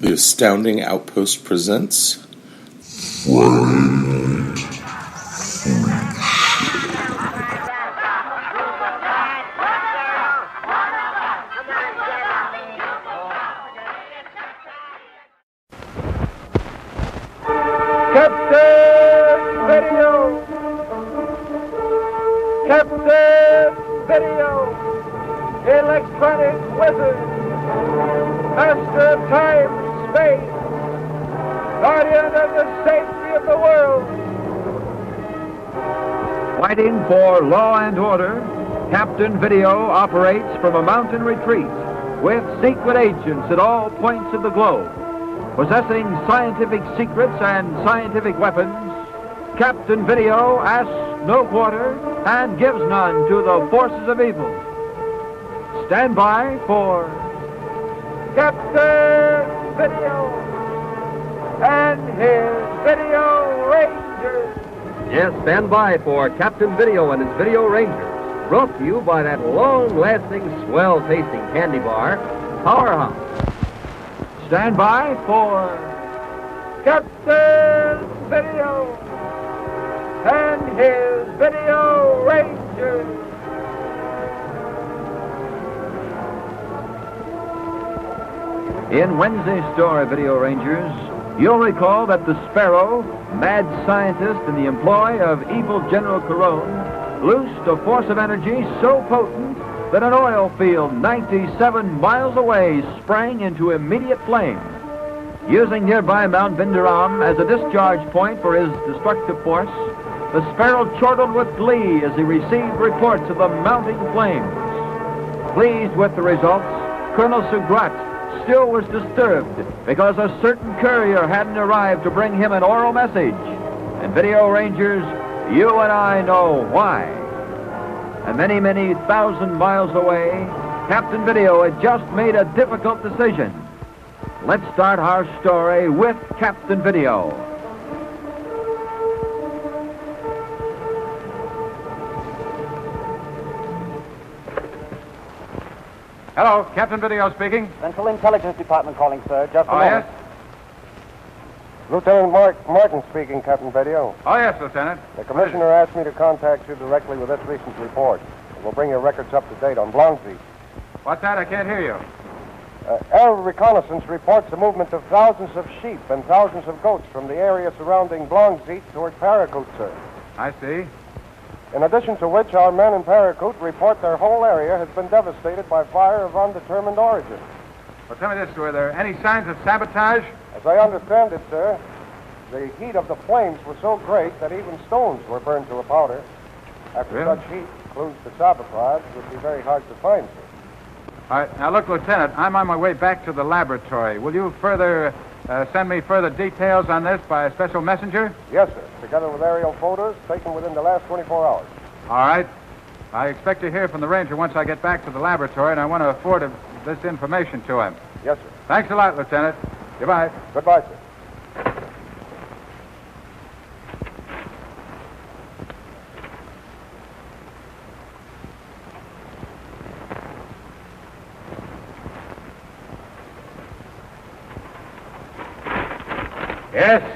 The Astounding Outpost presents Captain Video! Captain Video! Electronic wizard! Master of time and space! Guardian of the safety of the world! Fighting for law and order, Captain Video operates from a mountain retreat with secret agents at all points of the globe. Possessing scientific secrets and scientific weapons, Captain Video asks no quarter and gives none to the forces of evil. Stand by for Captain Video and his Video Rangers. Yes, stand by for Captain Video and his Video Rangers. Brought to you by that long-lasting, swell-tasting candy bar, Powerhouse. Stand by for Captain Video and his Video Rangers. In Wednesday's story, Video Rangers, you'll recall that the Sparrow, mad scientist in the employ of evil General Carone, loosed a force of energy so potent that an oil field 97 miles away sprang into immediate flame. Using nearby Mount Vindaram as a discharge point for his destructive force, the Sparrow chortled with glee as he received reports of the mounting flames. Pleased with the results, Colonel Sugrat still was disturbed because a certain courier hadn't arrived to bring him an oral message. And Video Rangers, you and I know why. And many, many thousand miles away, Captain Video had just made a difficult decision. Let's start our story with Captain Video. Hello, Captain Video speaking. Central Intelligence Department calling, sir. Just a moment. Yes? Lieutenant Martin speaking, Captain Video. Oh, yes, Lieutenant. The commissioner asked me to contact you directly with this recent report. We'll bring your records up to date on Blongzee. What's that? I can't hear you. Air reconnaissance reports the movement of thousands of sheep and thousands of goats from the area surrounding Blongzee toward Parakoot, sir. I see. In addition to which, our men in Parakoot report their whole area has been devastated by fire of undetermined origin. Well, tell me this, were there any signs of sabotage? As I understand it, sir, the heat of the flames was so great that even stones were burned to a powder. After Really? such heat, clues to sabotage would be very hard to find, sir. All right. Now, look, Lieutenant, I'm on my way back to the laboratory. Will you send me further details on this by a special messenger? Yes, sir. Together with aerial photos taken within the last 24 hours. All right. I expect to hear from the ranger once I get back to the laboratory, and I want to forward this information to him. Yes, sir. Thanks a lot, Lieutenant. Goodbye. Goodbye, sir.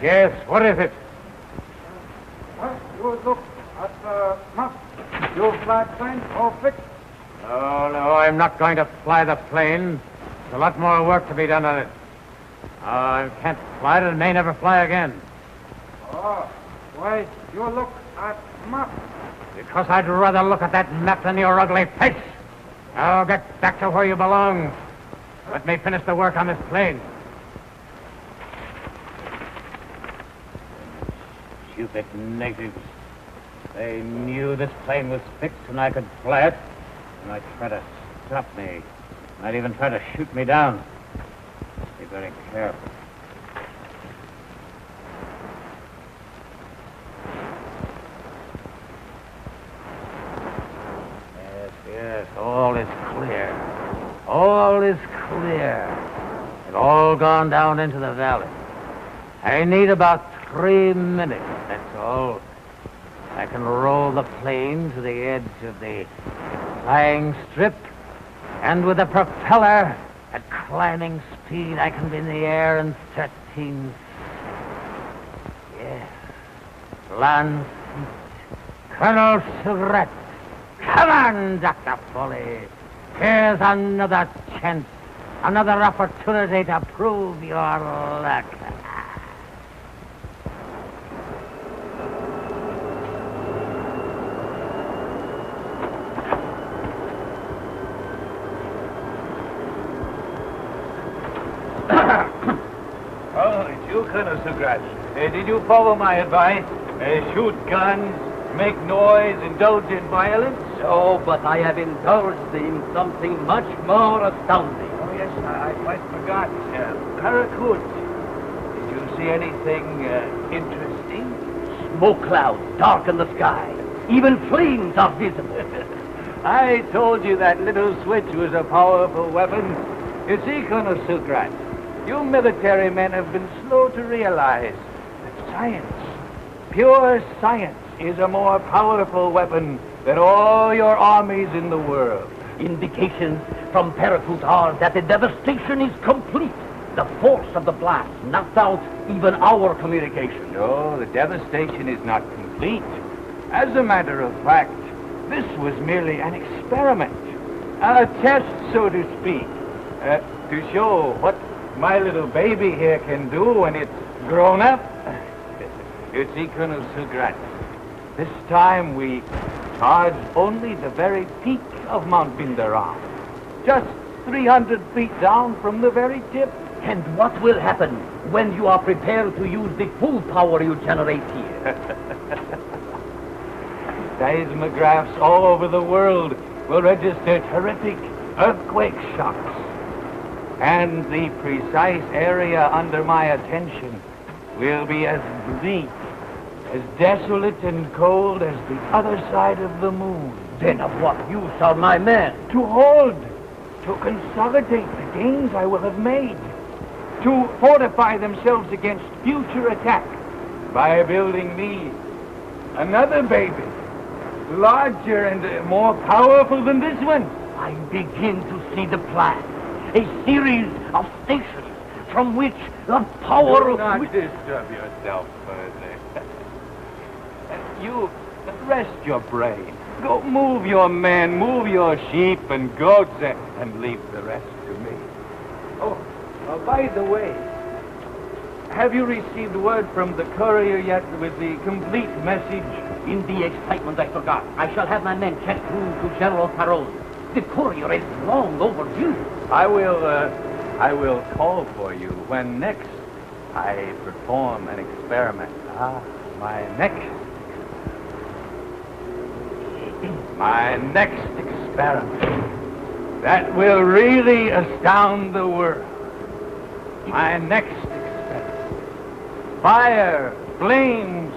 Yes. What is it? Well, you look at the map. Your flight plane all fixed? No, I'm not going to fly the plane. There's a lot more work to be done on it. I can't fly it and may never fly again. Oh, why, you look at map. Because I'd rather look at that map than your ugly face. Now get back to where you belong. Let me finish the work on this plane. Stupid natives. They knew this plane was fixed and I could fly it. And might try to stop me. Might even try to shoot me down. Be very careful. Yes, all is clear. All is clear. They've all gone down into the valley. I need about 3 minutes, that's all. I can roll the plane to the edge of the flying strip, and with the propeller at climbing speed, speed I can be in the air in 13 Yes. Land Colonel Surratt. Come on, Dr. Foley. Here's another chance, another opportunity to prove your luck. Oh, it's you, Colonel Surratt. Did you follow my advice? Shoot guns, make noise, indulge in violence? Oh, but I have indulged in something much more astounding. Oh, yes, I quite forgot. Paracoot. Did you see anything interesting? Smoke clouds darken the sky. Even flames are visible. I told you that little switch was a powerful weapon. You see, Colonel Surratt, you military men have been slow to realize that science, pure science, is a more powerful weapon than all your armies in the world. Indications from Paracoot are that the devastation is complete. The force of the blast knocked out even our communication. No, the devastation is not complete. As a matter of fact, this was merely an experiment, a test, so to speak, to show what my little baby here can do when it's grown up. You see, Colonel Surratt, this time we charged only the very peak of Mount Bindaran, just 300 feet down from the very tip. And what will happen when you are prepared to use the full power you generate here? Seismographs all over the world will register terrific earthquake shocks. And the precise area under my attention will be as bleak, as desolate and cold as the other side of the moon. Then of what use are my men? To hold, to consolidate the gains I will have made, to fortify themselves against future attack by building me another baby, larger and more powerful than this one. I begin to see the plan. A series of stations from which the power Do not disturb yourself further. You rest your brain. Go move your men, move your sheep and goats, and leave the rest to me. Oh, by the way, have you received word from the courier yet with the complete message? In the excitement, I forgot. I shall have my men check through to General Caron. The courier is long overdue. I will call for you when next I perform an experiment. My next experiment. That will really astound the world. My next experiment. Fire, flames,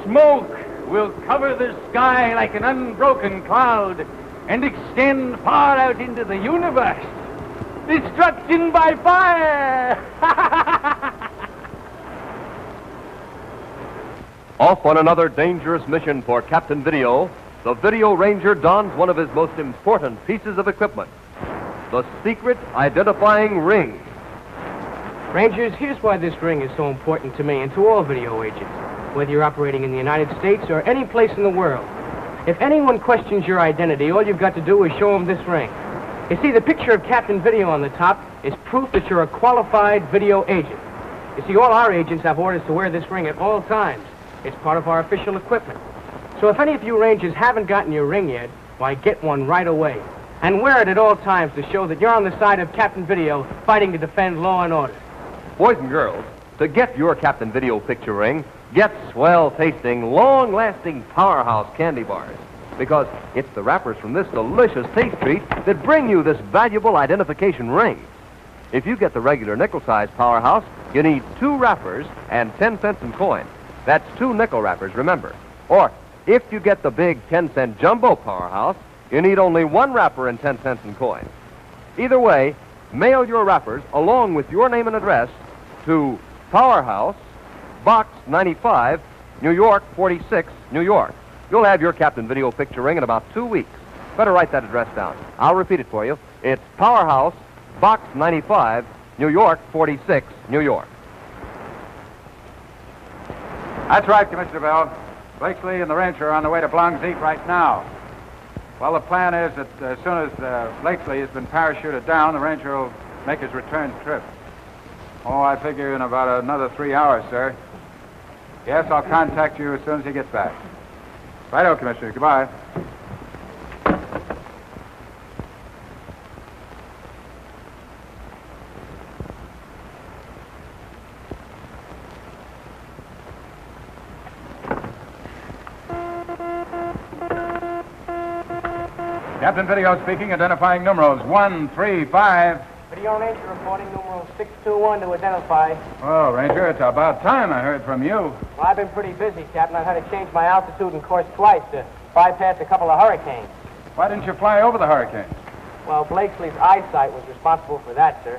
smoke will cover the sky like an unbroken cloud and extend far out into the universe. Destruction by fire! Off on another dangerous mission for Captain Video, the Video Ranger dons one of his most important pieces of equipment, the secret identifying ring. Rangers, here's why this ring is so important to me and to all video agents, whether you're operating in the United States or any place in the world. If anyone questions your identity, all you've got to do is show them this ring. You see, the picture of Captain Video on the top is proof that you're a qualified video agent. You see, all our agents have orders to wear this ring at all times. It's part of our official equipment. So if any of you Rangers haven't gotten your ring yet, why, get one right away. And wear it at all times to show that you're on the side of Captain Video fighting to defend law and order. Boys and girls, to get your Captain Video picture ring, get swell-tasting, long-lasting Powerhouse candy bars. Because it's the wrappers from this delicious taste treat that bring you this valuable identification ring. If you get the regular nickel-sized Powerhouse, you need 2 wrappers and 10 cents in coin. That's 2 nickel wrappers, remember. Or, if you get the big 10-cent Jumbo Powerhouse, you need only 1 wrapper and 10 cents in coin. Either way, mail your wrappers along with your name and address to Powerhouse, Box 95, New York 46, New York. You'll have your Captain Video picture ring in about 2 weeks. Better write that address down. I'll repeat it for you. It's Powerhouse, Box 95, New York 46, New York. That's right, Commissioner Bell. Blakesley and the Ranger are on the way to Blongzeit right now. Well, the plan is that as soon as Blakesley has been parachuted down, the Ranger will make his return trip. Oh, I figure in about another 3 hours, sir. Yes, I'll contact you as soon as he gets back. Righto, Commissioner. Goodbye. Captain Video speaking, identifying numerals 135. Video Ranger reporting numeral 621 to identify. Oh, Ranger, it's about time I heard from you. Well, I've been pretty busy, Captain. I've had to change my altitude and course twice to bypass a couple of hurricanes. Why didn't you fly over the hurricane? Well, Blakesley's eyesight was responsible for that, sir.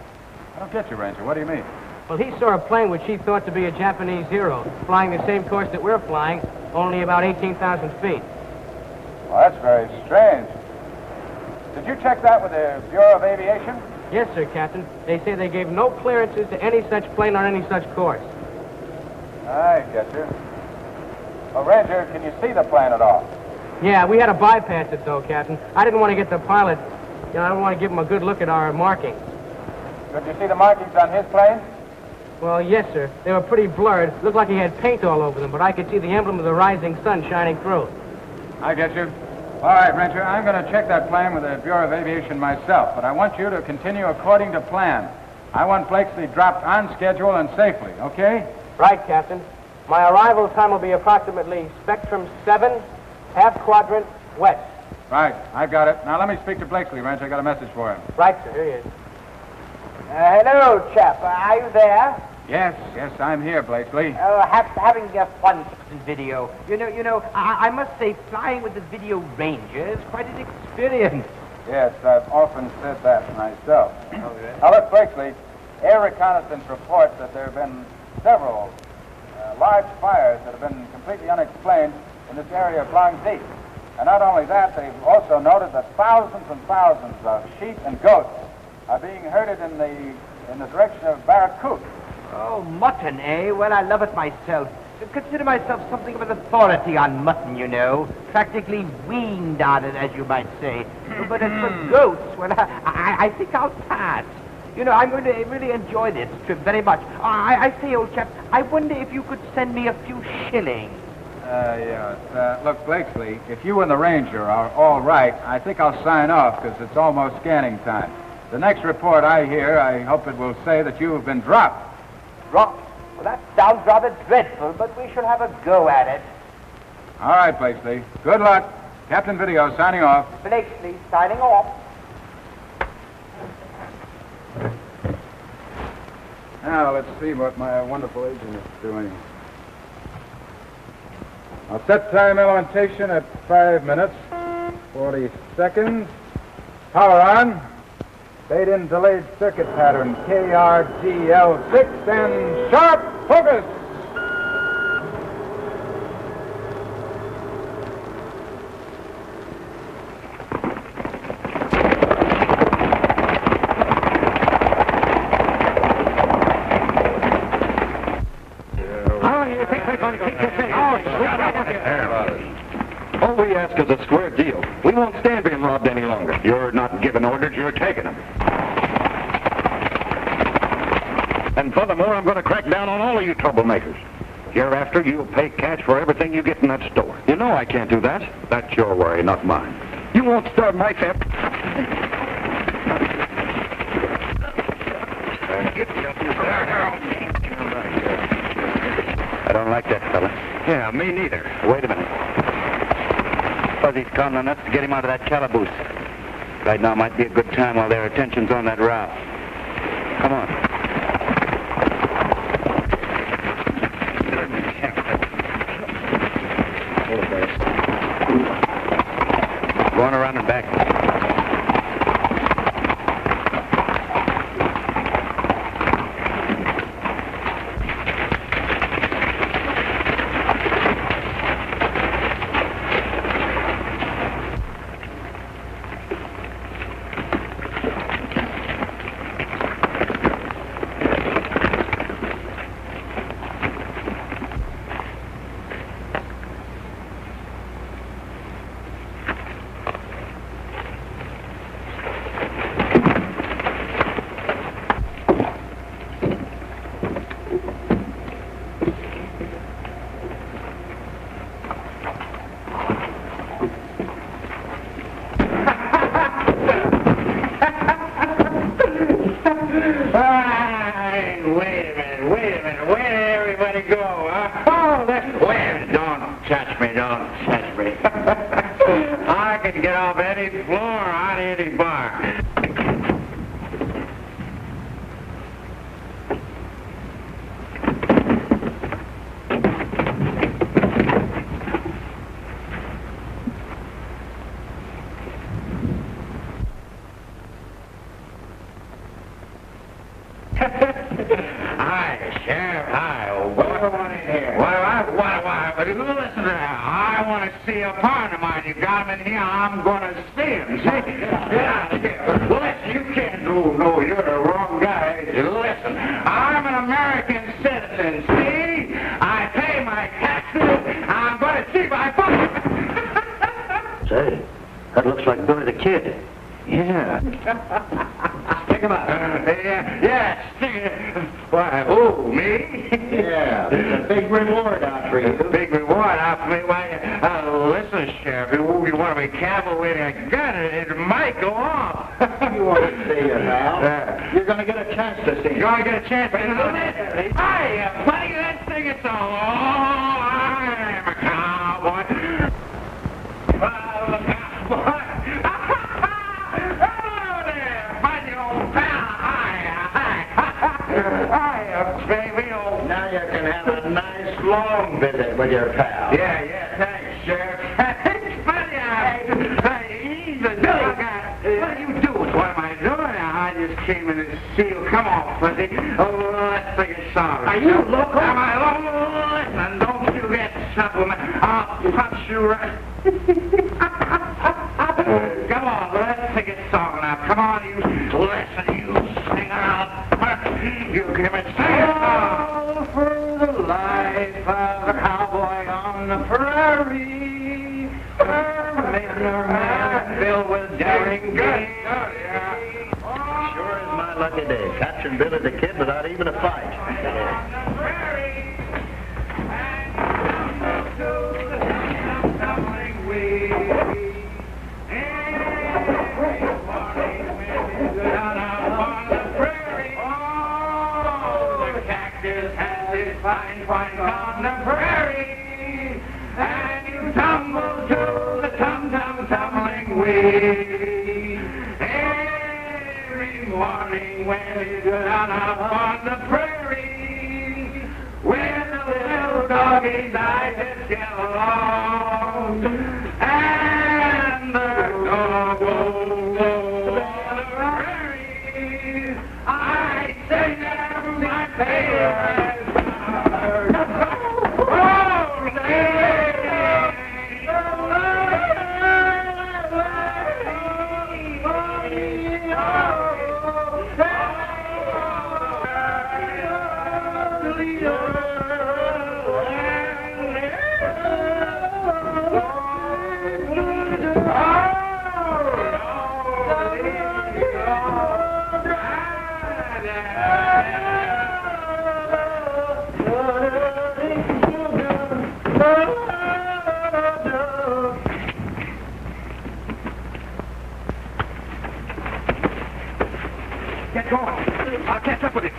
I don't get you, Ranger. What do you mean? Well, he saw a plane which he thought to be a Japanese Zero, flying the same course that we're flying, only about 18,000 feet. Well, that's very strange. Did you check that with the Bureau of Aviation? Yes, sir, Captain. They say they gave no clearances to any such plane on any such course. I get you. Well, Ranger, can you see the plane at all? Yeah, we had to bypass it, though, Captain. I didn't want to get the pilot. You know, I don't want to give him a good look at our markings. Could you see the markings on his plane? Well, yes, sir. They were pretty blurred. Looked like he had paint all over them, but I could see the emblem of the rising sun shining through. I get you. All right, Ranger, I'm going to check that plane with the Bureau of Aviation myself, but I want you to continue according to plan. I want Blakesley dropped on schedule and safely, okay? Right, Captain. My arrival time will be approximately Spectrum 7, half quadrant, west. Right, I've got it. Now let me speak to Blakesley, Ranger. I got a message for him. Right, sir. Here he is. Hello, chap. Are you there? Yes, I'm here, Blakesley. Having fun, Captain Video. You know, I must say, flying with the Video Ranger is quite an experience. Yes, I've often said that myself. Okay. Now, look, Blakesley, air reconnaissance reports that there have been several large fires that have been completely unexplained in this area of Blongzeit. And not only that, they've also noted that thousands and thousands of sheep and goats are being herded in the direction of Barracoot. Oh, mutton, eh? Well, I love it myself. Consider myself something of an authority on mutton, you know. Practically weaned on it, as you might say. But as for goats, well, I think I'll pass. You know, I'm going to really enjoy this trip very much. I say, old chap, I wonder if you could send me a few shillings. Yes. Look, Blakesley, if you and the Ranger are all right, I think I'll sign off because it's almost scanning time. The next report I hear, I hope it will say that you have been dropped. Dropped? Well, that sounds rather dreadful, but we shall have a go at it. All right, Blakesley. Good luck. Captain Video signing off. Blakesley signing off. Now, let's see what my wonderful agent is doing. I'll set time elementation at 5 minutes, 40 seconds. Power on. Fade-in delayed circuit pattern, KRGL6, and sharp focus! All we ask is a square deal. We won't stand being robbed any longer. You're not giving orders, you're taking them. And furthermore, I'm going to crack down on all of you troublemakers. Hereafter, you'll pay cash for everything you get in that store. You know I can't do that. That's your worry, not mine. You won't starve my family. I don't like that fella. Yeah, me neither. Wait a minute. Fuzzy's calling on us to get him out of that calaboose. Right now might be a good time while their attention's on that row. Come on. Going around and back. minute. Where did everybody go? Oh, where? Don't touch me. I can get off any floor on any bar. Hi, Sheriff. Hi. What do you want in here? Listen to that. I want to see a partner of mine. You got him in here. I'm going to see him. See? Get out of here. Listen, you can't. No, you're the wrong guy. Listen, I'm an American citizen. See? I pay my taxes. I'm going to see my partner. Say, that looks like Billy the Kid. Yeah. Stick him up. Yeah, stick it. Why, who, me? Yeah, there's a big reward out for you. Big reward out for me? Why, listen, Sheriff, you want to be careful with your gun. It might go off. You want to see it, pal? You're going to get a chance to see it. You're going to get a chance to see it? Hi, buddy, let's sing it song. Oh, I'm a cowboy. I'm a cowboy. Baby, now you can have a nice long visit with your pal. Yeah, thanks, Sheriff. It's funny, he's a silly guy. What are you doing? What am I doing? I just came in to see you. Come on, Fuzzy. Oh, let's sing a song. Are you local? Am I local? Listen, don't you get supplement. I'll punch you right. Come on, let's sing a song now. Come on, you listen, you singer. You give it all for the life of a cowboy on the prairie. Man filled with daring game. Sure is my lucky day, catching Billy the Kid without even a fight. Fine on the prairie, and you tumble to the tumbling weed. Every morning when you go down up on the prairie, when the little doggy's eyes just get along, and the dog will go on the prairie, I sing them my favorite. Get going. I'll catch up with it.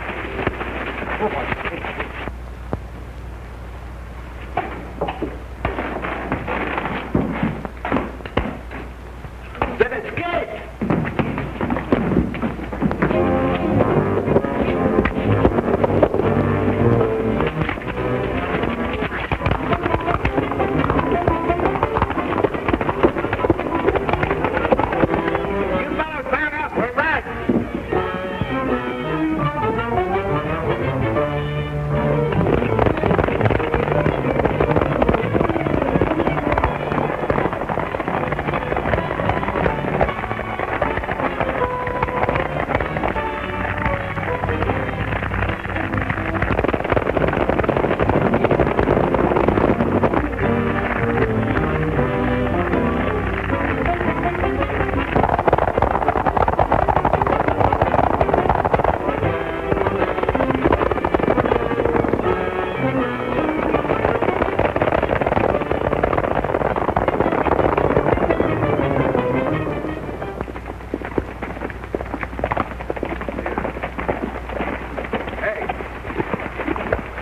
Then it's good.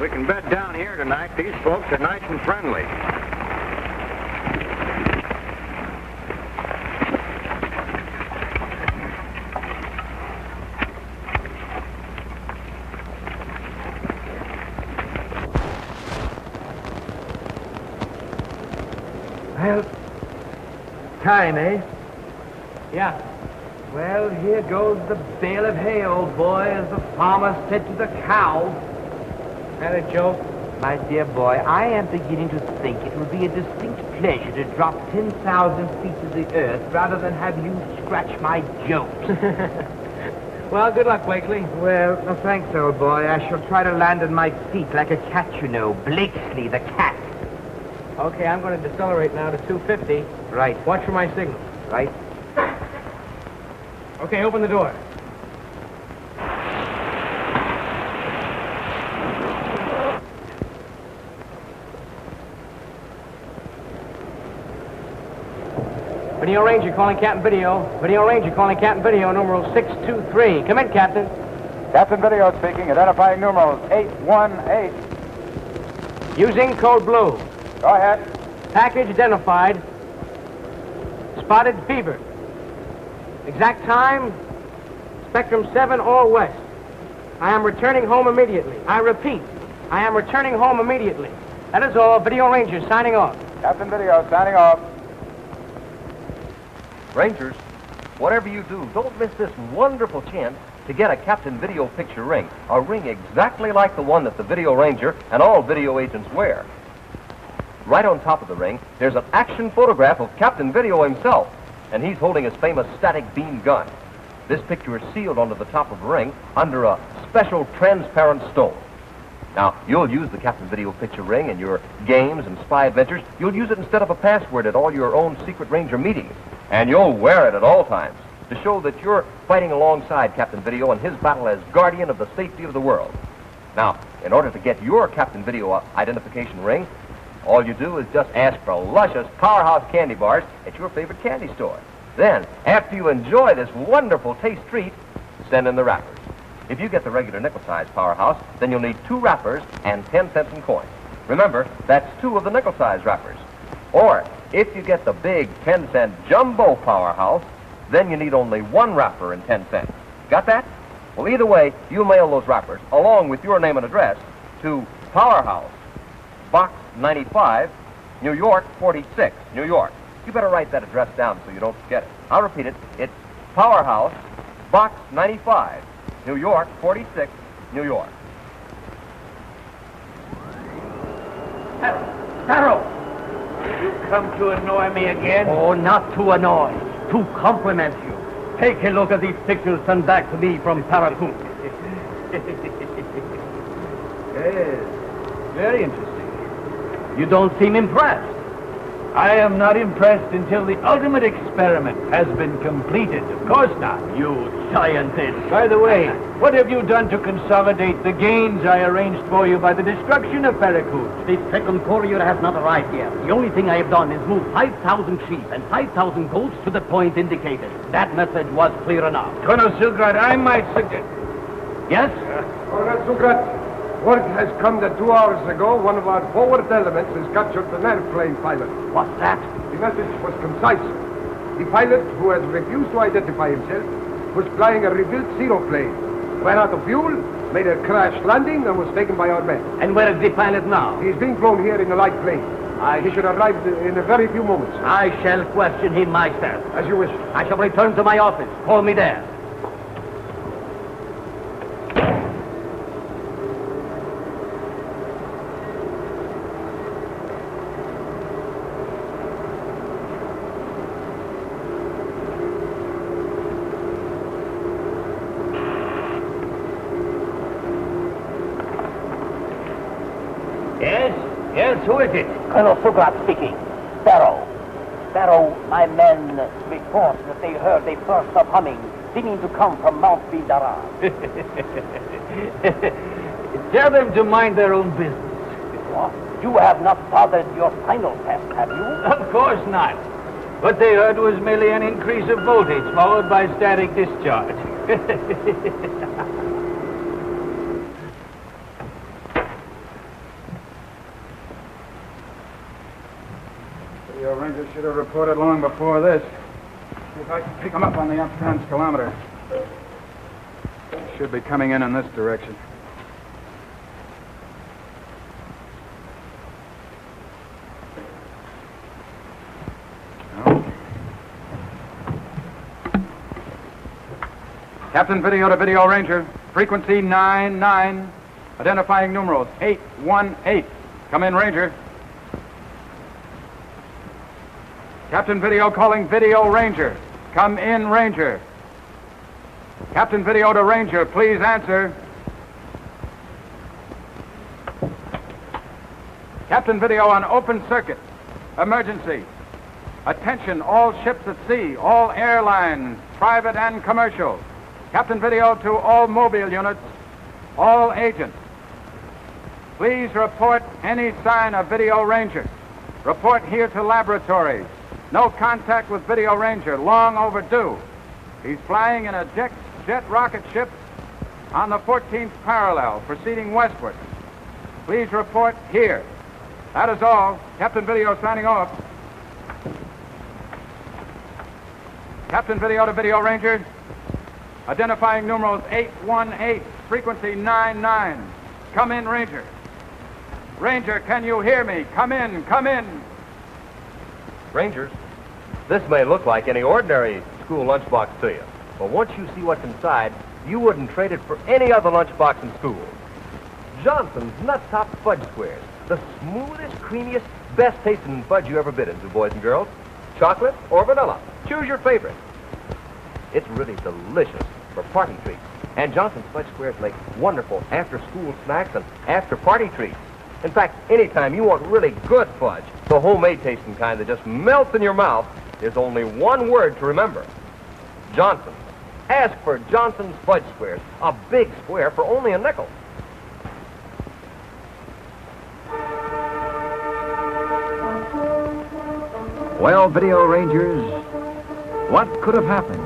We can bed down here tonight. These folks are nice and friendly. Well, time, eh? Yeah. Well, here goes the bale of hay, old boy, as the farmer said to the cow. That a joke? My dear boy, I am beginning to think it would be a distinct pleasure to drop 10,000 feet to the earth rather than have you scratch my jokes. Well, good luck, Blakely. Well, no, thanks, old boy. I shall try to land on my feet like a cat, you know. Blakesley, the cat. Okay, I'm going to decelerate now to 250. Right. Watch for my signal. Right. Okay, open the door. Video Ranger calling Captain Video. Video Ranger calling Captain Video, numeral 623. Come in, Captain. Captain Video speaking, identifying numerals 818. Using code blue. Go ahead. Package identified. Spotted fever. Exact time, Spectrum 7 or west. I am returning home immediately. I repeat, I am returning home immediately. That is all. Video Ranger signing off. Captain Video signing off. Rangers, whatever you do, don't miss this wonderful chance to get a Captain Video picture ring. A ring exactly like the one that the Video Ranger and all video agents wear. Right on top of the ring, there's an action photograph of Captain Video himself, and he's holding his famous static beam gun. This picture is sealed onto the top of the ring under a special transparent stone. Now, you'll use the Captain Video picture ring in your games and spy adventures. You'll use it instead of a password at all your own Secret Ranger meetings. And you'll wear it at all times to show that you're fighting alongside Captain Video in his battle as guardian of the safety of the world. Now, in order to get your Captain Video identification ring, all you do is just ask for luscious Powerhouse candy bars at your favorite candy store. Then, after you enjoy this wonderful taste treat, send in the wrappers. If you get the regular nickel-sized Powerhouse, then you'll need 2 wrappers and 10 cents in coins. Remember, that's 2 of the nickel-sized wrappers. Or, if you get the big 10-cent Jumbo Powerhouse, then you need only 1 wrapper and 10 cents. Got that? Well, either way, you mail those wrappers, along with your name and address, to Powerhouse, Box 95, New York 46, New York. You better write that address down so you don't forget it. I'll repeat it. It's Powerhouse, Box 95, New York 46, New York. Sparrow! You come to annoy me again? Oh, not to annoy, to compliment you. Take a look at these pictures sent back to me from Paracoon. Yes, very interesting. You don't seem impressed. I am not impressed until the ultimate experiment has been completed. Of course not. You scientist. By the way, what have you done to consolidate the gains I arranged for you by the destruction of Paracoon? The second courier has not arrived yet. The only thing I have done is move 5,000 sheep and 5,000 goats to the point indicated. That message was clear enough. Colonel Silgrad, I might suggest... Yes? Colonel Silgrad, word has come that 2 hours ago, one of our forward elements has captured an airplane pilot. What's that? The message was concise. The pilot, who has refused to identify himself, was flying a rebuilt Zero plane. Ran out of fuel, made a crash landing, and was taken by our men. And where is the pilot now? He's being flown here in a light plane. He should arrive in a very few moments. I shall question him myself. As you wish. I shall return to my office. Call me there. Yes, who is it? Colonel Sugrat speaking. Sparrow. Sparrow, my men report that they heard a burst of humming, seeming to come from Mount Vidara. Tell them to mind their own business. What? You have not bothered your final test, have you? Of course not. What they heard was merely an increase of voltage, followed by static discharge. Video Ranger should have reported long before this. See if I can pick him up on the up-transpkilometer. Should be coming in this direction. No. Captain Video to Video Ranger, frequency 99, identifying numerals 818. Come in, Ranger. Captain Video calling Video Ranger. Come in, Ranger. Captain Video to Ranger, please answer. Captain Video on open circuit. Emergency. Attention, all ships at sea, all airlines, private and commercial. Captain Video to all mobile units, all agents. Please report any sign of Video Ranger. Report here to laboratories. No contact with Video Ranger, long overdue. He's flying in a jet rocket ship on the 14th parallel, proceeding westward. Please report here. That is all. Captain Video signing off. Captain Video to Video Ranger, identifying numerals 818, frequency 99. Come in, Ranger. Ranger, can you hear me? Come in, come in. Rangers, this may look like any ordinary school lunchbox to you, but once you see what's inside, you wouldn't trade it for any other lunchbox in school. Johnson's Nut Top Fudge Squares, the smoothest, creamiest, best-tasting fudge you ever bit into, boys and girls. Chocolate or vanilla, choose your favorite. It's really delicious for party treats, and Johnson's Fudge Squares make wonderful after-school snacks and after-party treats. In fact, anytime you want really good fudge, the homemade tasting kind that just melts in your mouth, there's only one word to remember. Johnson. Ask for Johnson's Fudge Squares, a big square for only a nickel. Well, Video Rangers, what could have happened?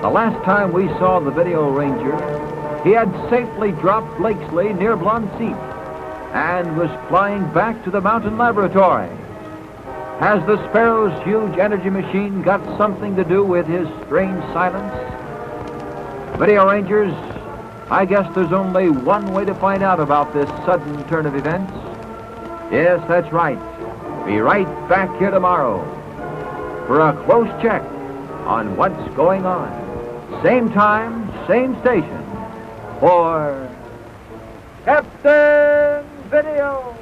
The last time we saw the Video Ranger, he had safely dropped Blakesley near Blonseat and was flying back to the mountain laboratory. Has the Sparrow's huge energy machine got something to do with his strange silence? Video Rangers, I guess there's only one way to find out about this sudden turn of events. Yes, that's right. Be right back here tomorrow for a close check on what's going on. Same time, same station for Captain Video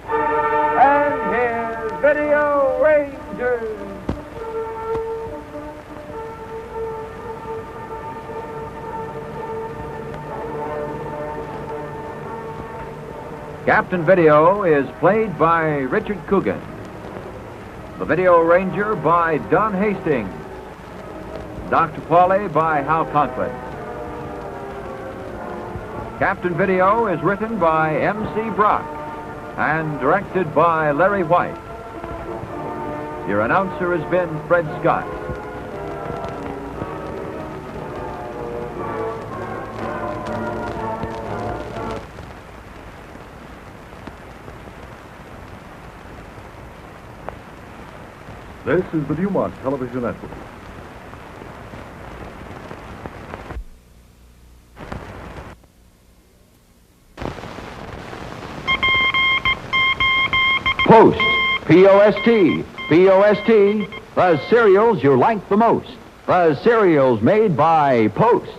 and his Video Rangers. Captain Video is played by Richard Coogan. The Video Ranger by Don Hastings. Dr. Pauly by Hal Conklin. Captain Video is written by M.C. Brock and directed by Larry White. Your announcer has been Fred Scott. This is the Dumont Television Network. Post, P-O-S-T, P-O-S-T, the cereals you like the most. The cereals made by Post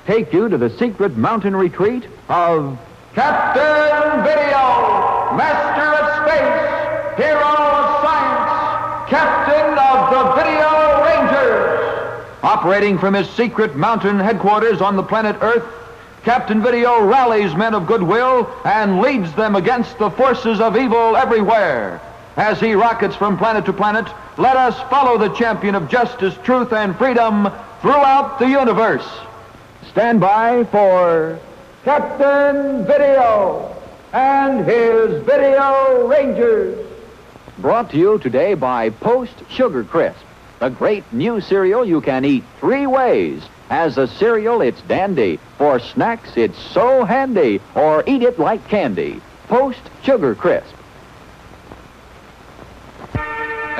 take you to the secret mountain retreat of Captain Video, Master of Space, Hero of Science, Captain of the Video Rangers. Operating from his secret mountain headquarters on the planet Earth, Captain Video rallies men of goodwill and leads them against the forces of evil everywhere. As he rockets from planet to planet, let us follow the champion of justice, truth, and freedom throughout the universe. Stand by for Captain Video and his Video Rangers. Brought to you today by Post Sugar Crisp, the great new cereal you can eat 3 ways. As a cereal, it's dandy. For snacks, it's so handy. Or eat it like candy. Post Sugar Crisp.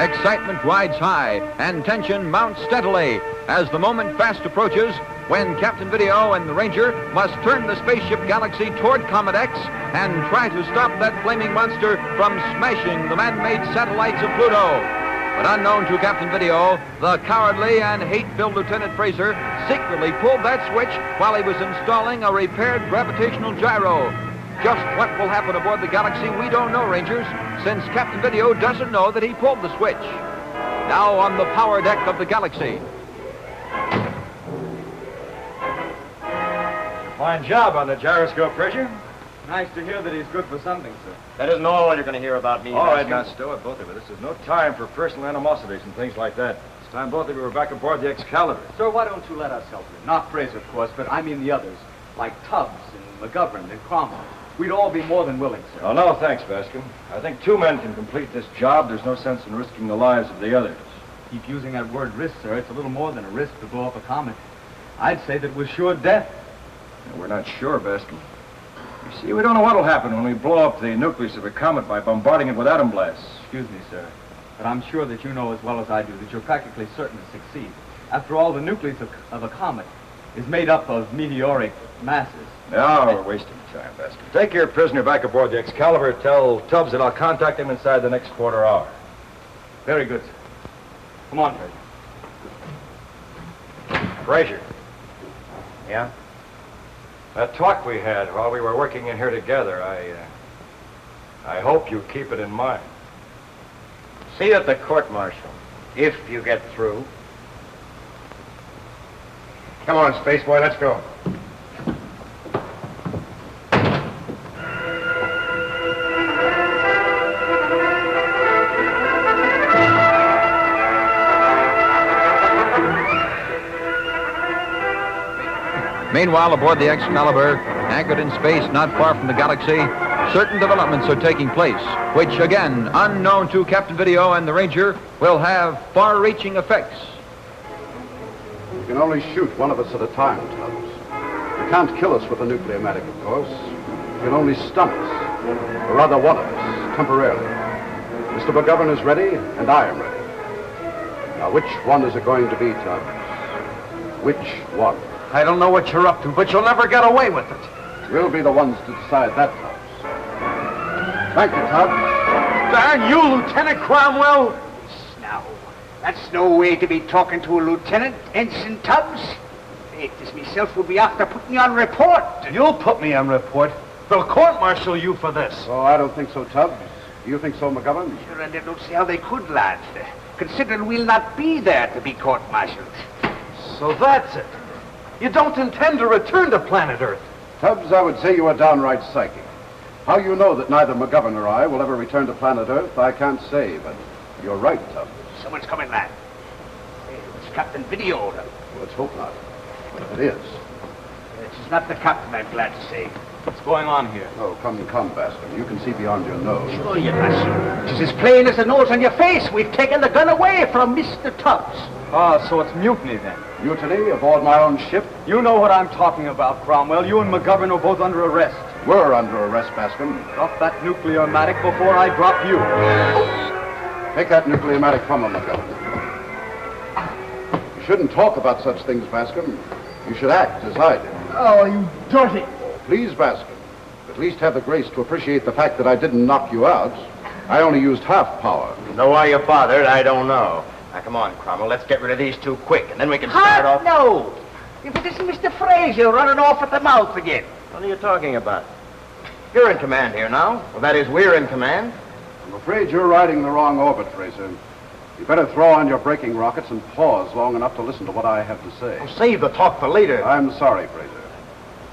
Excitement rides high and tension mounts steadily as the moment fast approaches when Captain Video and the Ranger must turn the spaceship Galaxy toward Comet X and try to stop that flaming monster from smashing the man-made satellites of Pluto. But unknown to Captain Video, the cowardly and hate-filled Lieutenant Fraser secretly pulled that switch while he was installing a repaired gravitational gyro. Just what will happen aboard the Galaxy, we don't know, Rangers, since Captain Video doesn't know that he pulled the switch. Now on the power deck of the Galaxy. Fine job on the gyroscope, Fraser. Nice to hear that he's good for something, sir. That isn't all you're going to hear about me. All right, now, stow it, both of you. This is no time for personal animosities and things like that. It's time both of you were back aboard the Excalibur. Sir, why don't you let us help you? Not Fraser, of course, but I mean the others, like Tubbs and McGovern and Cromwell. We'd all be more than willing, sir. Oh, no, thanks, Bascom. I think 2 men can complete this job. There's no sense in risking the lives of the others. Keep using that word risk, sir. It's a little more than a risk to blow up a comet. I'd say that we're sure death. We're not sure, Bascom. You see, we don't know what'll happen when we blow up the nucleus of a comet by bombarding it with atom blasts. Excuse me, sir, but I'm sure that you know as well as I do that you're practically certain to succeed. After all, the nucleus of a comet is made up of meteoric masses. No, we're wasting time, Bascom. Take your prisoner back aboard the Excalibur. Tell Tubbs that I'll contact him inside the next quarter hour. Very good, sir. Come on, Fraser. Fraser. Yeah? That talk we had while we were working in here together, I hope you keep it in mind. See you at the court-martial, if you get through. Come on, Spaceboy, let's go. Meanwhile, aboard the Excalibur, anchored in space not far from the Galaxy, certain developments are taking place, which, again, unknown to Captain Video and the Ranger, will have far-reaching effects. You can only shoot one of us at a time, Tubbs. You can't kill us with a nucleomatic, of course. You can only stun us, or rather one of us, temporarily. Mr. McGovern is ready, and I am ready. Now, which one is it going to be, Tubbs? Which one? I don't know what you're up to, but you'll never get away with it. We'll be the ones to decide that, Tubbs. Thank you, Tubbs. Darn you, Lieutenant Cromwell! Now, that's no way to be talking to a lieutenant, Ensign Tubbs. This myself will be after putting you on report. You'll put me on report. They'll court-martial you for this. Oh, I don't think so, Tubbs. Do you think so, McGovern? Sure, and I don't see how they could, lads. Considering we'll not be there to be court-martialed. So that's it. You don't intend to return to planet Earth. Tubbs, I would say you are downright psychic. How you know that neither McGovern or I will ever return to planet Earth, I can't say, but you're right, Tubbs. Someone's coming, lad. It's Captain Video. Let's hope not. It is. This is not the captain, I'm glad to say. What's going on here? Oh, come, Bascom. You can see beyond your nose. Sure you must. It's as plain as the nose on your face. We've taken the gun away from Mr. Tubbs. Ah, so it's mutiny then. Mutiny aboard my own ship? You know what I'm talking about, Cromwell. You and McGovern are both under arrest. We're under arrest, Bascom. Drop that nucleomatic before I drop you. Take that nucleomatic from him, McGovern. You shouldn't talk about such things, Bascom. You should act as I did. Oh, you dirty. Please, Bascom. At least have the grace to appreciate the fact that I didn't knock you out. I only used half power. Know why you're bothered, I don't know. Now, come on, Cromwell, let's get rid of these two quick, and then we can start off... No! If it isn't Mr. Fraser running off at the mouth again. What are you talking about? You're in command here now. Well, that is, we're in command. I'm afraid you're riding the wrong orbit, Fraser. You better throw on your braking rockets and pause long enough to listen to what I have to say. Oh, save the talk for later. I'm sorry, Fraser.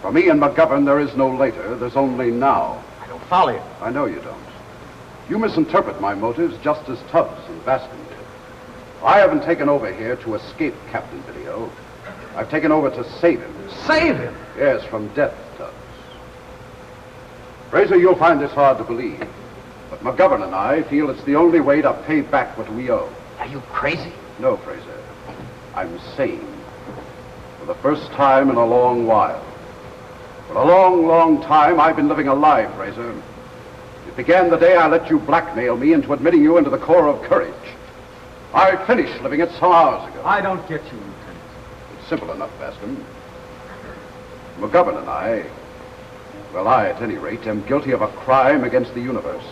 For me and McGovern, there is no later. There's only now. I don't follow you. I know you don't. You misinterpret my motives just as Tubbs and Bascom did. I haven't taken over here to escape Captain Video. I've taken over to save him. Save him? Yes, from death, Tubbs. Fraser, you'll find this hard to believe. But McGovern and I feel it's the only way to pay back what we owe. Are you crazy? No, Fraser. I'm sane. For the first time in a long while. For a long, long time, I've been living a lie, Fraser. It began the day I let you blackmail me into admitting you into the Corps of Courage. I finished living it some hours ago. I don't get you, Lieutenant. It's simple enough, Bascom. McGovern and I, well, I, at any rate, am guilty of a crime against the universe.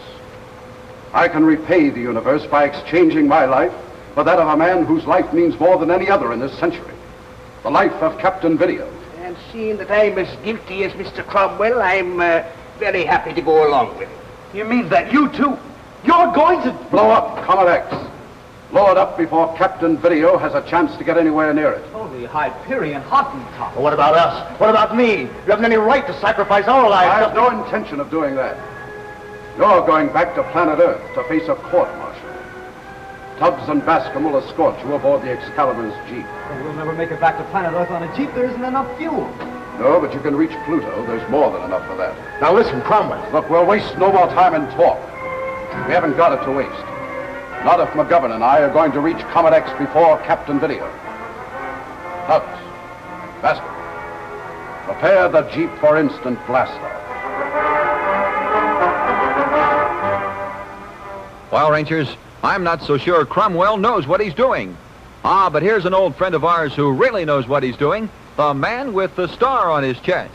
I can repay the universe by exchanging my life for that of a man whose life means more than any other in this century. The life of Captain Video. And seeing that I'm as guilty as Mr. Cromwell, I'm very happy to go along with it. You mean that you too? You're going to... Blow up Comet X. Blow it up before Captain Video has a chance to get anywhere near it. Holy Hyperion Hottentot. What about us? What about me? You haven't any right to sacrifice our lives. I have no intention of doing that. You're going back to planet Earth to face a court-martial. Tubbs and Bascom will escort you aboard the Excalibur's Jeep. But we'll never make it back to planet Earth on a Jeep. There isn't enough fuel. No, but you can reach Pluto. There's more than enough for that. Now listen, Cromwell. Look, we'll waste no more time in talk. We haven't got it to waste. Not if McGovern and I are going to reach Comet X before Captain Video. Tubbs, Bascom, prepare the Jeep for instant blast-off. Well, Rangers, I'm not so sure Cromwell knows what he's doing. Ah, but here's an old friend of ours who really knows what he's doing. The man with the star on his chest.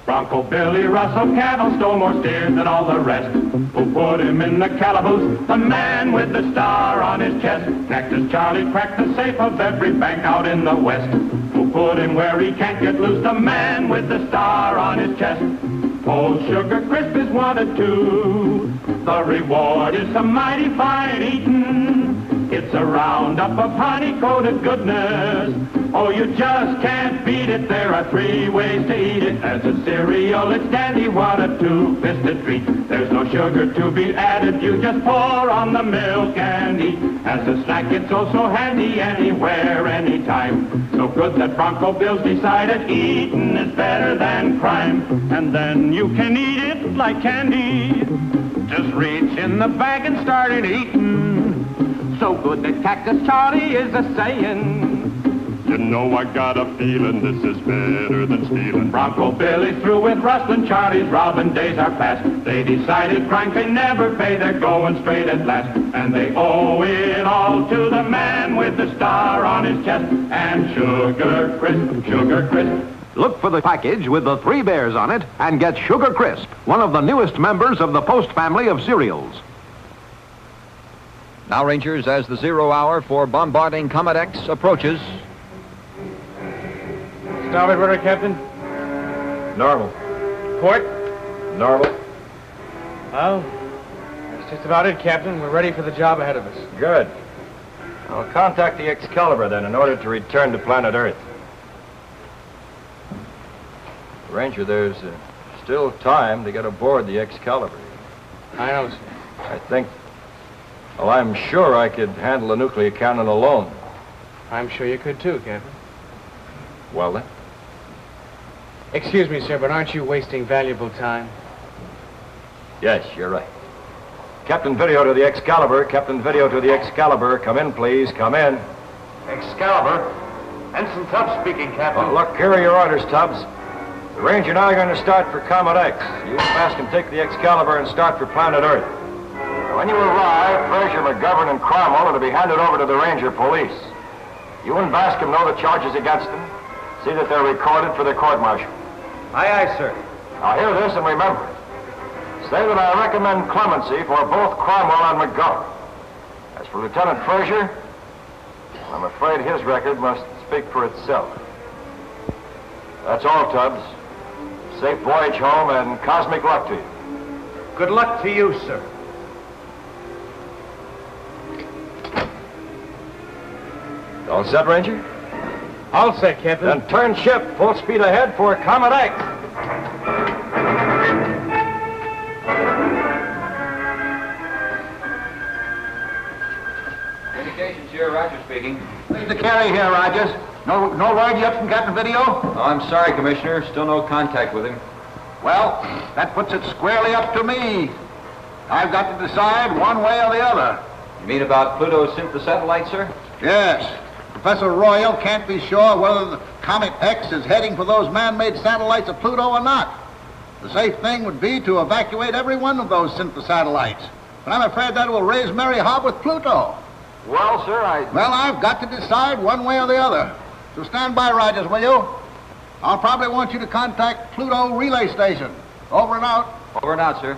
Bronco Billy Russell Cattle stole more steers than all the rest. Who put him in the calaboose? The man with the star on his chest. Next is Charlie cracked the safe of every bank out in the West. Who put him where he can't get loose? The man with the star on his chest. Old Sugar Crisp is wanted too. The reward is some mighty fine eatin'. It's a roundup of honey-coated goodness. Oh, you just can't beat it. There are 3 ways to eat it. As a cereal, it's dandy. What a two-fisted treat. There's no sugar to be added. You just pour on the milk and eat. As a snack, it's also handy anywhere, anytime. So good that Bronco Bills decided eatin' is better than crime. And then you can eat it like candy. Just reach in the bag and start it eatin'. So good that Cactus Charlie is a sayin'. You know I got a feeling this is better than stealing. Bronco Billy's through with rustling, Charlie's robbing days are past. They decided crime can never pay, they're going straight at last. And they owe it all to the man with the star on his chest. And Sugar Crisp, Sugar Crisp. Look for the package with the 3 bears on it and get Sugar Crisp, one of the newest members of the Post family of cereals. Now, Rangers, as the 0 hour for bombarding Comet X approaches. Starboard rudder, Captain. Normal. Port. Normal. Well, that's just about it, Captain. We're ready for the job ahead of us. Good. I'll contact the Excalibur then in order to return to planet Earth. Ranger, there's still time to get aboard the Excalibur. I know, sir. I think... Well, I'm sure I could handle the nuclear cannon alone. I'm sure you could too, Captain. Well, then. Excuse me, sir, but aren't you wasting valuable time? Yes, you're right. Captain Video to the Excalibur. Captain Video to the Excalibur. Come in, please. Come in. Excalibur. Ensign Tubbs speaking, Captain. Well, look, here are your orders, Tubbs. The Ranger and I are going to start for Comet X. You and Bascom take the Excalibur and start for planet Earth. When you arrive, Fraser, McGovern, and Cromwell are to be handed over to the Ranger police. You and Bascom know the charges against them. See that they're recorded for the court-martial. Aye, aye, sir. Now hear this and remember it. Say that I recommend clemency for both Cromwell and McGovern. As for Lieutenant Fraser, I'm afraid his record must speak for itself. That's all, Tubbs. Safe voyage home and cosmic luck to you. Good luck to you, sir. All set, Ranger? All set, Captain. Then turn ship, full speed ahead for Comet X. Communications here, Rogers speaking. Mr. Carey here, Rogers. No word yet from Captain Video? Oh, I'm sorry, Commissioner. Still no contact with him. Well, that puts it squarely up to me. I've got to decide one way or the other. You mean about Pluto's synth satellite, sir? Yes. Professor Royal can't be sure whether the Comet X is heading for those man-made satellites of Pluto or not. The safe thing would be to evacuate every one of those synthesatellites. But I'm afraid that will raise Mary Hobb with Pluto. Well, sir, Well, I've got to decide one way or the other. So stand by, Rogers, will you? I'll probably want you to contact Pluto Relay Station. Over and out. Over and out, sir.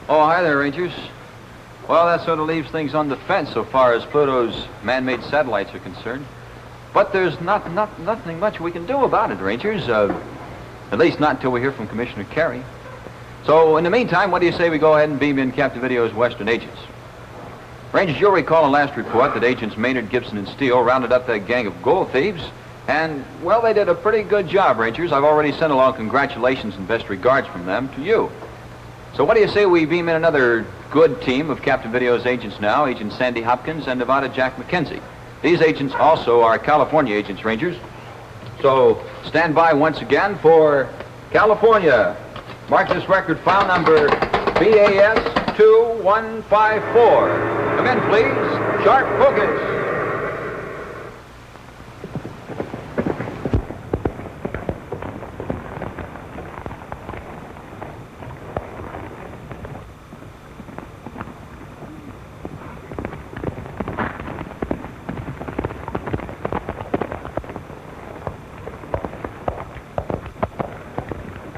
Oh, hi there, Rangers. Well, that sort of leaves things on the fence so far as Pluto's man-made satellites are concerned. But there's nothing much we can do about it, Rangers. At least not until we hear from Commissioner Carey. So, in the meantime, what do you say we go ahead and beam in Captain Video's Western agents? Rangers, you'll recall in last report that Agents Maynard, Gibson, and Steele rounded up that gang of gold thieves. And, well, they did a pretty good job, Rangers. I've already sent along congratulations and best regards from them to you. So what do you say we beam in another good team of Captain Video's agents now, Agent Sandy Hopkins and Nevada Jack McKenzie. These agents also are California agents, Rangers. So stand by once again for California. Mark this record file number BAS 2154. Come in, please. Sharp focus.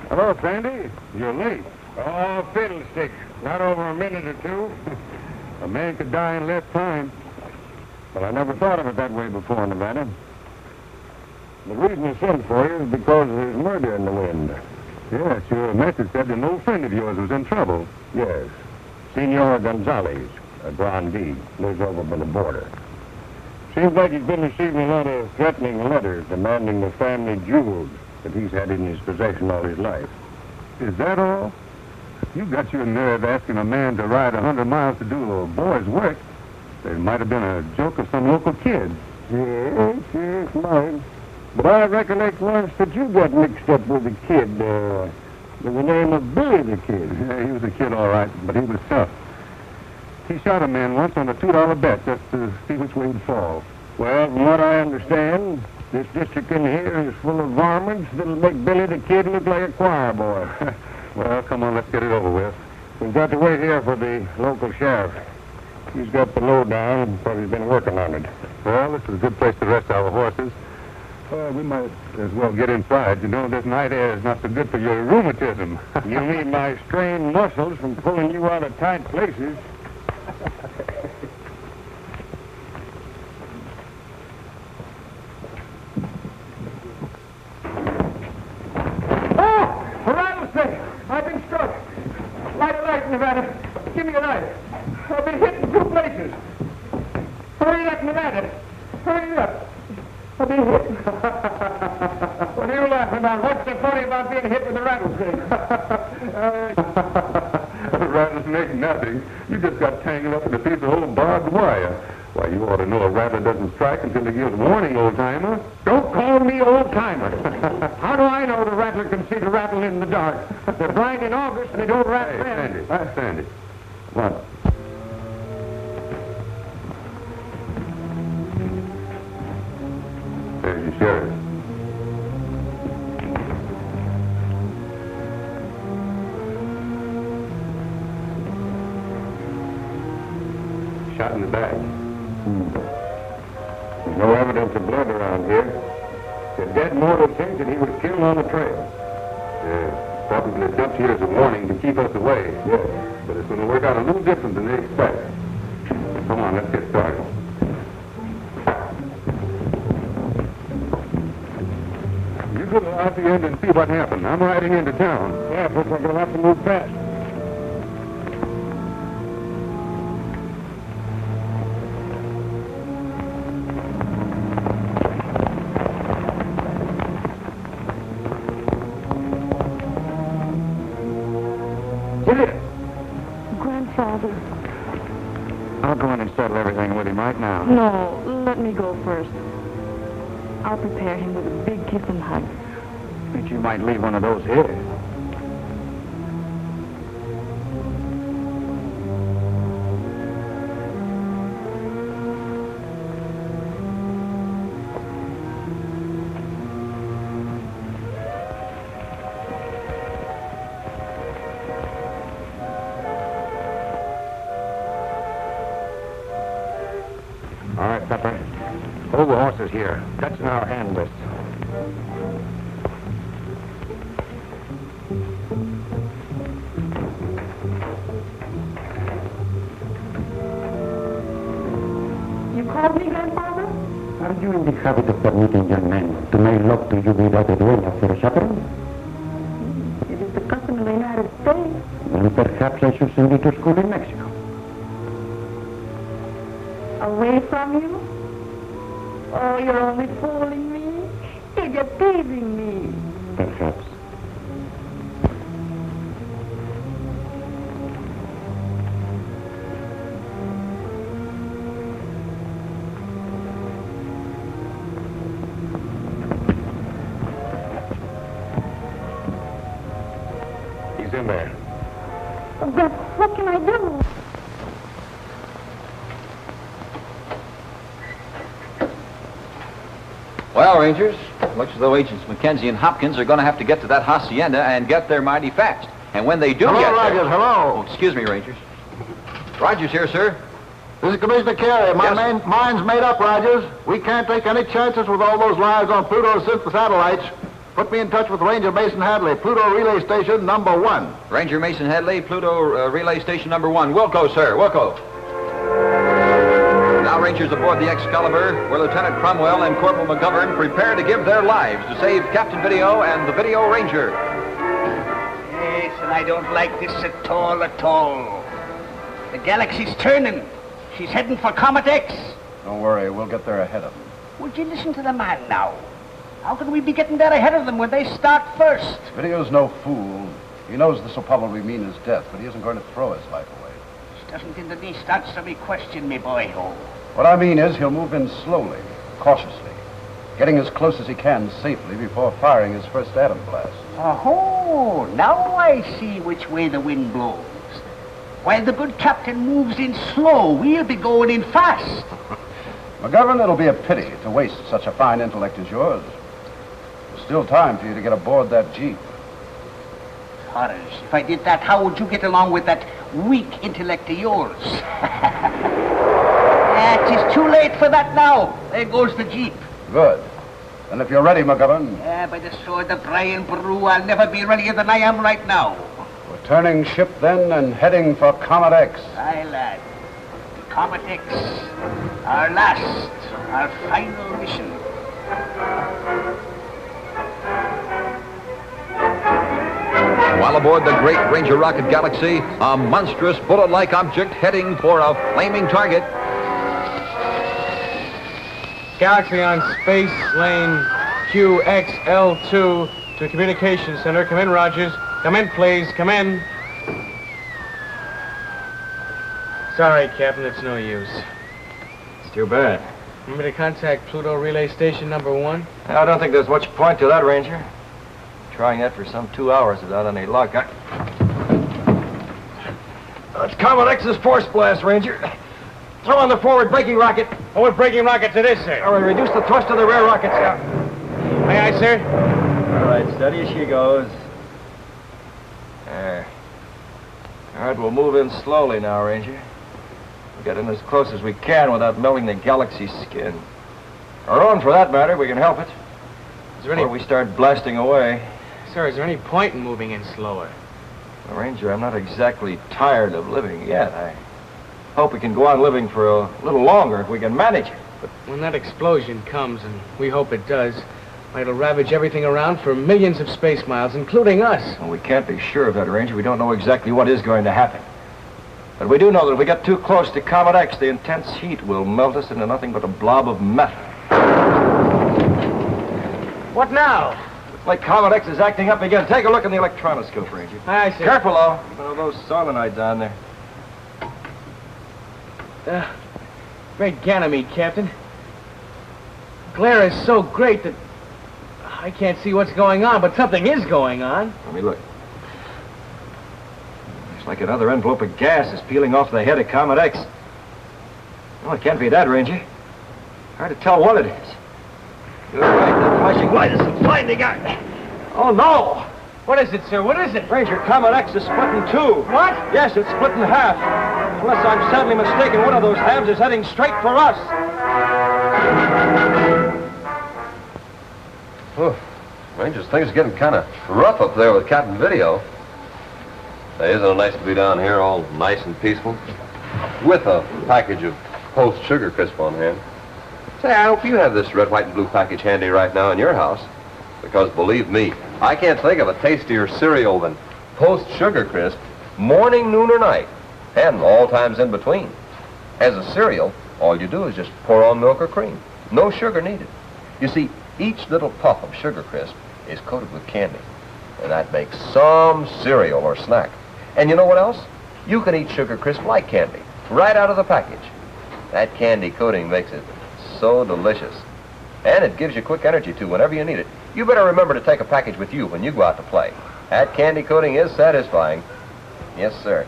Hello, Sandy. You're late. Oh, fiddlestick. Not over a minute or two. A man could die in less time. But I never thought of it that way before, Nevada. The reason I sent for you is because there's murder in the wind. Yes, your message said an old friend of yours was in trouble. Yes. Senor Gonzalez, a grandee, lives over by the border. Seems like he's been receiving a lot of threatening letters demanding the family jewels that he's had in his possession all his life. Is that all? You got your nerve asking a man to ride 100 miles to do a boy's work. It might have been a joke of some local kid. Yes, mine. But I recollect once that you got mixed up with a kid, with the name of Billy the Kid. Yeah, he was a kid, all right, but he was tough. He shot a man once on a $2 bet just to see which way he'd fall. Well, from what I understand, this district in here is full of varmints that'll make Billy the Kid look like a choir boy. Well, come on, let's get it over with. We've got to wait here for the local sheriff. He's got the lowdown, but he's been working on it. Well, this is a good place to rest our horses. We might as well get inside. You know, this night air is not so good for your rheumatism. You mean my strained muscles from pulling you out of tight places? A rattlesnake! I've been struck. Light a light, Nevada. Give me a light. I've been hit in 2 places. Hurry up, Nevada. Hurry up. I've been hit. What are you laughing about? What's so funny about being hit with a rattlesnake? A rattlesnake, nothing. You just got tangled up in a piece of old barbed wire. Why, you ought to know a rattler doesn't strike until he gives warning, old-timer. Don't call me old-timer. How do I know the rattler can see the rattle in the dark? They're blind in August and they don't rattle then. Sandy. What? There's your sheriff. Shot in the back. There's no evidence of blood around here. The dead mortal thinks that he was killed on the trail. Yeah, probably dumped here as a warning to keep us away. Yeah, but it's going to work out a little different than they expect. Come on, let's get started. You go out the end and see what happened. I'm riding into town. Yeah, it looks like I'll have to move fast. Grandfather. I'll go in and settle everything with him right now. No, let me go first. I'll prepare him with a big kiss and hug. Think you might leave one of those here. officers here. That's in our hand list. You called me, Grandfather? Are you in the habit of permitting young men to make love to you without a duenna for a chaperone? It is the custom of the United States. Then perhaps I should send you to school in Mexico. Away from you? Oh, you're only fooling me. You're just teasing me. Perhaps. He's in there. But what can I do? Well, Rangers, looks as though Agents McKenzie and Hopkins are going to have to get to that hacienda and get there mighty fast. And when they do Hello, get Rogers, there... hello. Oh, excuse me, Rangers. Rogers here, sir. This is Commissioner Carey. My mind's made up, Rogers. We can't take any chances with all those lives on Pluto since the satellites. Put me in touch with Ranger Mason Hadley, Pluto Relay Station number 1. Ranger Mason Hadley, Pluto Relay Station number 1. Wilco, sir, Wilco. Now Rangers aboard the Excalibur, where Lieutenant Cromwell and Corporal McGovern prepare to give their lives to save Captain Video and the Video Ranger. Yes, and I don't like this at all, at all. The galaxy's turning. She's heading for Comet X. Don't worry, we'll get there ahead of them. Would you listen to the man now? How can we be getting there ahead of them when they start first? Video's no fool. He knows this will probably mean his death, but he isn't going to throw his life away. This doesn't in the least answer me question, me boy. Oh. What I mean is he'll move in slowly, cautiously, getting as close as he can safely before firing his first atom blast. Oh, now I see which way the wind blows. While the good captain moves in slow, we'll be going in fast. McGovern, it'll be a pity to waste such a fine intellect as yours. There's still time for you to get aboard that Jeep. Horace, if I did that, how would you get along with that weak intellect of yours? It is too late for that now. There goes the Jeep. Good. And if you're ready, McGovern, Yeah, by the sword of Brian Brew, I'll never be readier than I am right now. we're turning ship then and heading for Comet X. Aye, lad. Comet X, our last, our final mission. While aboard the great Ranger rocket Galaxy, a monstrous bullet-like object heading for a flaming target. Galaxy on space lane QXL2 to communications center. Come in, Rogers. Come in, please. Come in. Sorry, Captain, it's no use. It's too bad. Want me to contact Pluto Relay Station number 1? I don't think there's much point to that, Ranger. Trying that for some 2 hours without any luck. It's Comet X's force blast, Ranger. Throw on the forward braking rocket. Oh, what braking rockets it is, sir? All right, reduce the thrust of the rear rockets. Aye, aye, sir. All right, steady as she goes. There. All right, we'll move in slowly now, Ranger. We'll get in as close as we can without melting the Galaxy's skin. Our own, for that matter. We can help it. Is there any... Before we start blasting away. Sir, is there any point in moving in slower? Well, Ranger, I'm not exactly tired of living yet. I hope we can go on living for a little longer if we can manage it. But when that explosion comes, and we hope it does, it'll ravage everything around for millions of space miles, including us. Well, we can't be sure of that, Ranger. We don't know exactly what is going to happen. But we do know that if we get too close to Comet X, the intense heat will melt us into nothing but a blob of metal. What now? Looks like Comet X is acting up again. Take a look in the electronoscope, Ranger. I see. Careful, though. One of those solenoids on there. Great Ganymede, Captain. Glare is so great that I can't see what's going on, but something is going on. Let me look. Looks like another envelope of gas is peeling off the head of Comet X. No, it can't be that, Ranger. Hard to tell what it is. You're right, that flashing light is blinding out. Oh, no! What is it, sir? What is it? Ranger, Comet X is split in two. What? Yes, it's split in half. Unless I'm sadly mistaken, one of those halves is heading straight for us. Rangers, things are getting kind of rough up there with Captain Video. Hey, isn't it nice to be down here all nice and peaceful? With a package of Post Sugar Crisp on hand. Say, I hope you have this red, white, and blue package handy right now in your house. Because believe me, I can't think of a tastier cereal than Post Sugar Crisp, morning, noon, or night, and all times in between. As a cereal, all you do is just pour on milk or cream. No sugar needed. You see, each little puff of Sugar Crisp is coated with candy, and that makes some cereal or snack. And you know what else? You can eat Sugar Crisp like candy, right out of the package. That candy coating makes it so delicious. And it gives you quick energy, too, whenever you need it. You better remember to take a package with you when you go out to play. That candy coating is satisfying. Yes, sir.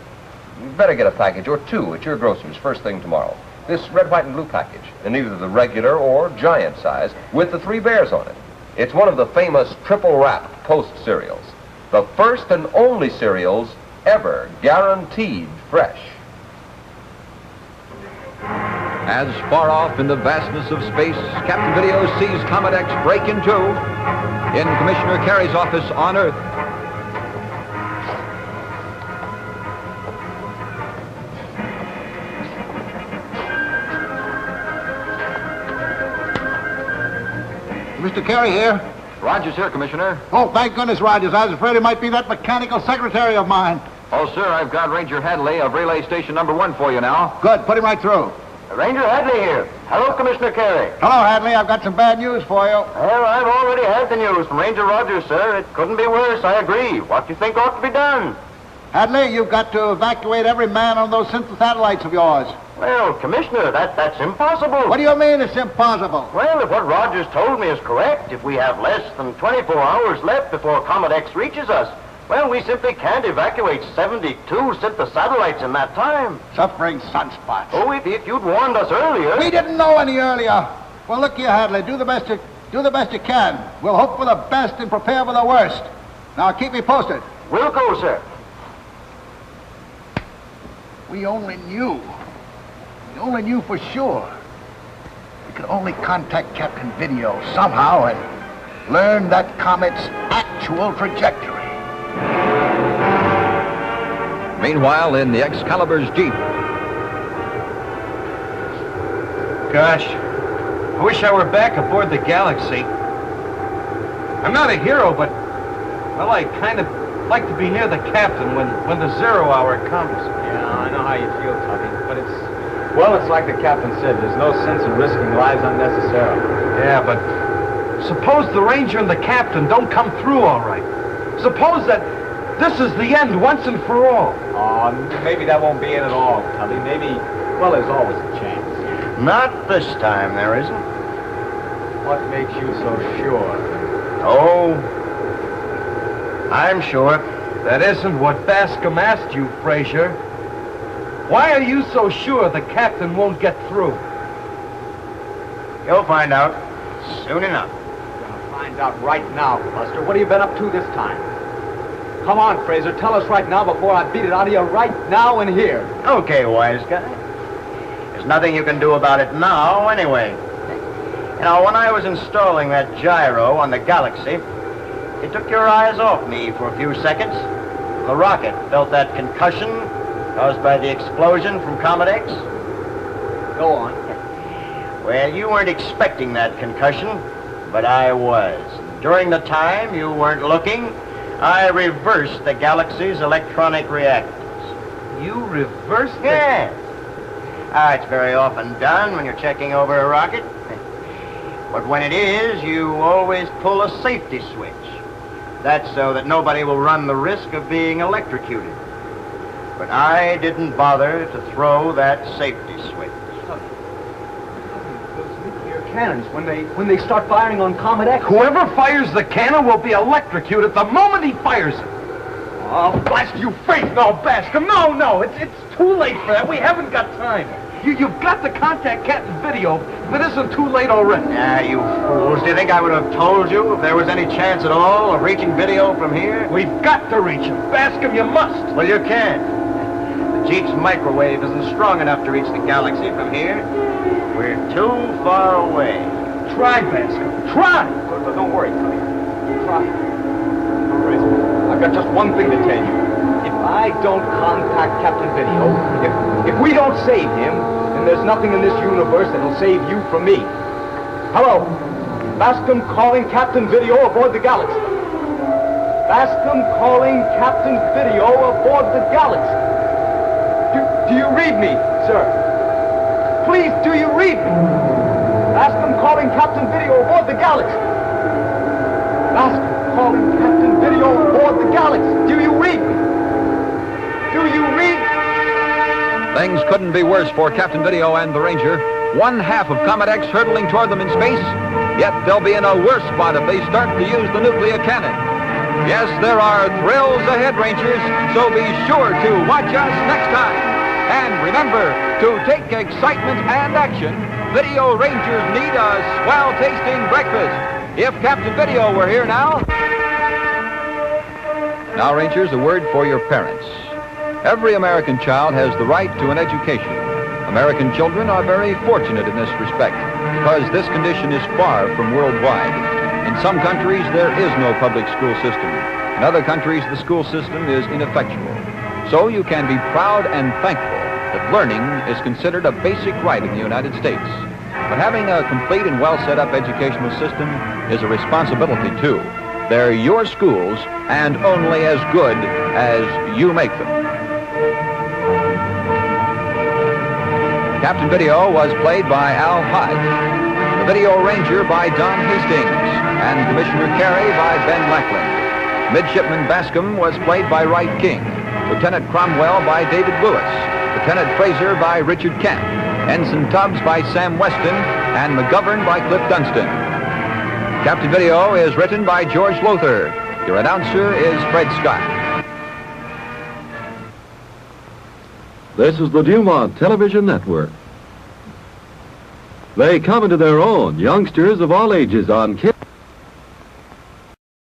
You better get a package or two at your grocer's first thing tomorrow. This red, white, and blue package, in either the regular or giant size, with the 3 bears on it. It's one of the famous triple-wrapped Post cereals. The first and only cereals ever guaranteed fresh. As far off in the vastness of space, Captain Video sees Comet X break in two in Commissioner Carey's office on Earth. Mr. Carey here. Rogers here, Commissioner. Oh, thank goodness, Rogers. I was afraid it might be that mechanical secretary of mine. Oh, sir, I've got Ranger Hadley of Relay Station number 1 for you now. Good. Put him right through. Ranger Hadley here. Hello, Commissioner Carey. Hello, Hadley. I've got some bad news for you. Well, I've already had the news from Ranger Rogers, sir. It couldn't be worse, I agree. What do you think ought to be done? Hadley, you've got to evacuate every man on those synthesis satellites of yours. Well, Commissioner, that's impossible. What do you mean it's impossible? Well, if what Rogers told me is correct, if we have less than 24 hours left before Comet X reaches us, well, we simply can't evacuate 72 synthesis satellites in that time. Suffering sunspots. Oh, if you'd warned us earlier. We didn't know any earlier. Well, look here, Hadley. Do the best you can. We'll hope for the best and prepare for the worst. Now, keep me posted. We'll go, sir. We only knew for sure. We could only contact Captain Video somehow and learn that comet's actual trajectory. Meanwhile, in the Excalibur's Jeep. Gosh, I wish I were back aboard the Galaxy. I'm not a hero, but, well, I kind of like to be near the captain when the 0 hour comes. Yeah, I know how you feel, Tubby, but it's like the captain said, there's no sense in risking lives unnecessarily. Yeah, but suppose the Ranger and the captain don't come through all right. Suppose that this is the end once and for all. Oh, maybe that won't be it at all, Tubby. Maybe, well, there's always a chance. Not this time, there isn't. What makes you so sure? Oh, I'm sure. That isn't what Bascom asked you, Fraser. Why are you so sure the captain won't get through? You'll find out soon enough. We're gonna find out right now, Buster. What have you been up to this time? Come on, Fraser, tell us right now before I beat it out of you right now and here. Okay, wise guy. There's nothing you can do about it now, anyway. You know, when I was installing that gyro on the Galaxy, it took your eyes off me for a few seconds. The rocket felt that concussion caused by the explosion from Comet X. Go on. Well, you weren't expecting that concussion, but I was. During the time you weren't looking, I reversed the Galaxy's electronic reactors. You reversed it? Yes. It's very often done when you're checking over a rocket. But when it is, you always pull a safety switch. That's so that nobody will run the risk of being electrocuted. But I didn't bother to throw that safety switch. Those nuclear cannons, when they start firing on Comet X... Whoever fires the cannon will be electrocuted the moment he fires it. Oh, blast you face! No, Bascom, no! It's too late for that. We haven't got time. You've got to contact Captain Video if it isn't too late already. You fools. Do you think I would have told you if there was any chance at all of reaching Video from here? We've got to reach him. Bascom, you must. Well, you can't. The Jeep's microwave isn't strong enough to reach the Galaxy from here. We're too far away. Try, Bascom. Try. So don't worry, Sonny. Try. I've got just one thing to tell you. If I don't contact Captain Video, if we don't save him, then there's nothing in this universe that'll save you from me. Hello. Bascom calling Captain Video aboard the Galaxy. Bascom calling Captain Video aboard the Galaxy. Do you read me, sir? Please, do you read me? Bascom calling Captain Video aboard the Galaxy. Bascom calling Captain Video aboard the Galaxy. Do you read me? Do you read? Things couldn't be worse for Captain Video and the Ranger. One half of Comet X hurtling toward them in space. Yet they'll be in a worse spot if they start to use the nuclear cannon. Yes, there are thrills ahead, Rangers, so be sure to watch us next time. And remember, to take excitement and action, Video Rangers need a swell-tasting breakfast. If Captain Video were here now... Now, Rangers, a word for your parents. Every American child has the right to an education. American children are very fortunate in this respect, because this condition is far from worldwide. In some countries, there is no public school system. In other countries, the school system is ineffectual. So you can be proud and thankful that learning is considered a basic right in the United States. But having a complete and well-set-up educational system is a responsibility, too. They're your schools, and only as good as you make them. Captain Video was played by Al Hodge, the Video Ranger by Don Hastings, and Commissioner Carey by Ben Lackland. Midshipman Bascom was played by Wright King, Lieutenant Cromwell by David Lewis, Lieutenant Fraser by Richard Kent, Ensign Tubbs by Sam Weston, and McGovern by Cliff Dunstan. Captain Video is written by George Lothar. Your announcer is Fred Scott. This is the Dumont Television Network. They come into their own, youngsters of all ages on Kid.